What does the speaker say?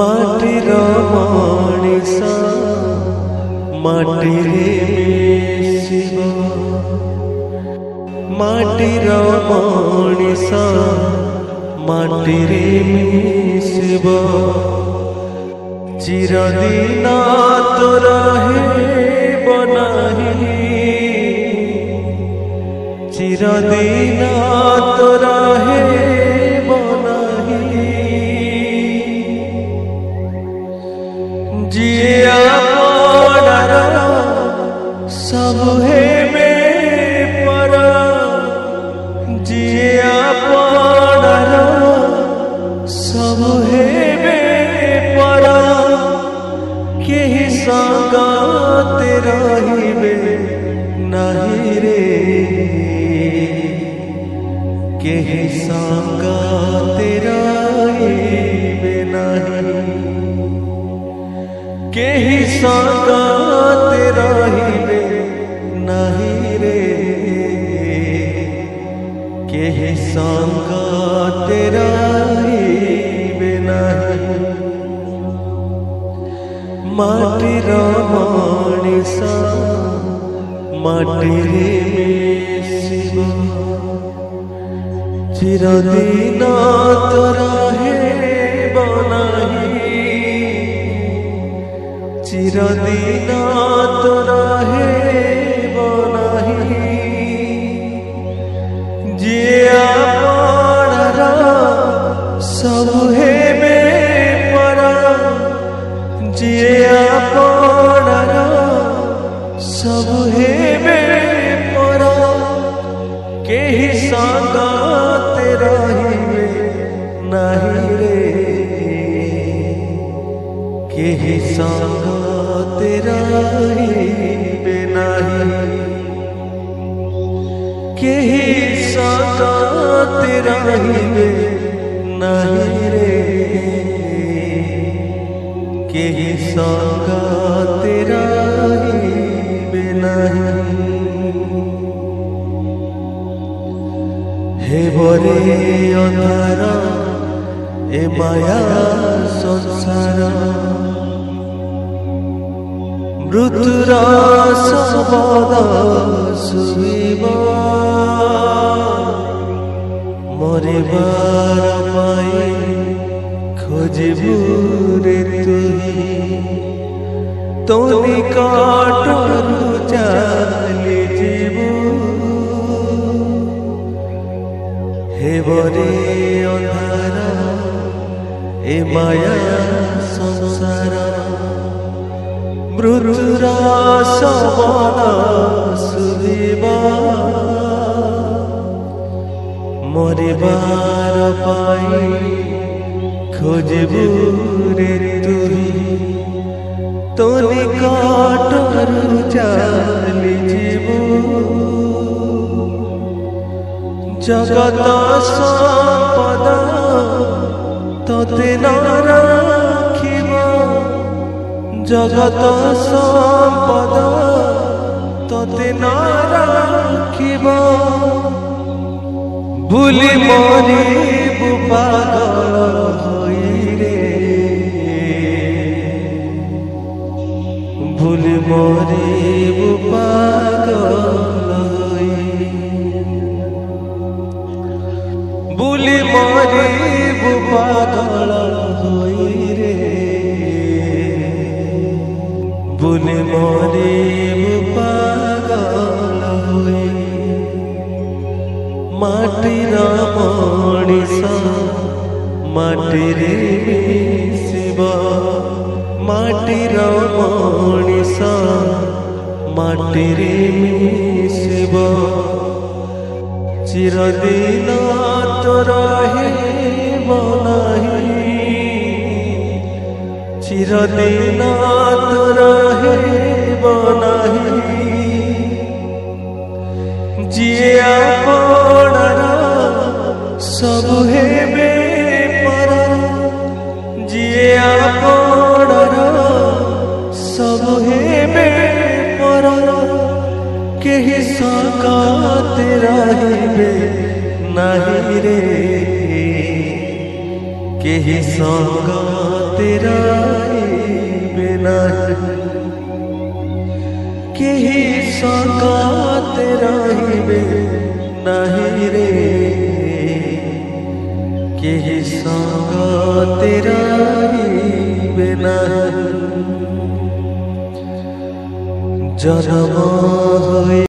माटीर मणिष माटीरे मिशिब माटीर मणिष माटीरे मिशिब चिरदिन तो रहिब नाही चिरदिन तो रहिब नाही जिया पड़र सब है में पर जिया पड़र सब है में पर केहि संगते रहिबे नाही रे केहि संगते रहिबे नाही केहि संगते रहिबे नाही रे केहि संगते रहिबे नाही माटीर मणिष माटीरे मिशिब चिरदिन तो रहिब नाही चिरदिन तो रहिब नाही जिया पड़र सब है में पर जिया पड़र सब है में पर केहि संगते रहिबे नाही रे केहि संगते रहिबे नाही केहि संगते रहिबे नाही रे केहि संगते रहिबे नाही हे बरे अंधार ए माया संसार मृत्युर सबद सुनिब मरिबार पाई खोजिबु रे तुही तो निकटरु चली जीवु हे बरे अंधार ए माया संसार मृत्युर सबद सुनिब मरिबार पाई खोजिबु रे तुही तो निकटरु चली जीवु जगत संपद तोते न राखिब जगत संपद तोते न राखिब भूली मरिबु पागल होई रे भूली मरिबु पागल होई भूली मरिबु पागल होई रे भूली मरिबु पागल होई माटीर मणिष माटीरे मिशिब माटीर मणिष माटीरे मिशिब चिरदिन तो रहिब नाही चिरदिन तो रहिब नाही जिया पड़र सब है में पर जिया पड़र सब है में पर केहि संगते रहिबे नाही रे केहि संगते तेरा बिना केही संगात रहिबे नहीं रे केही संगात रहिबे नहीं जन्म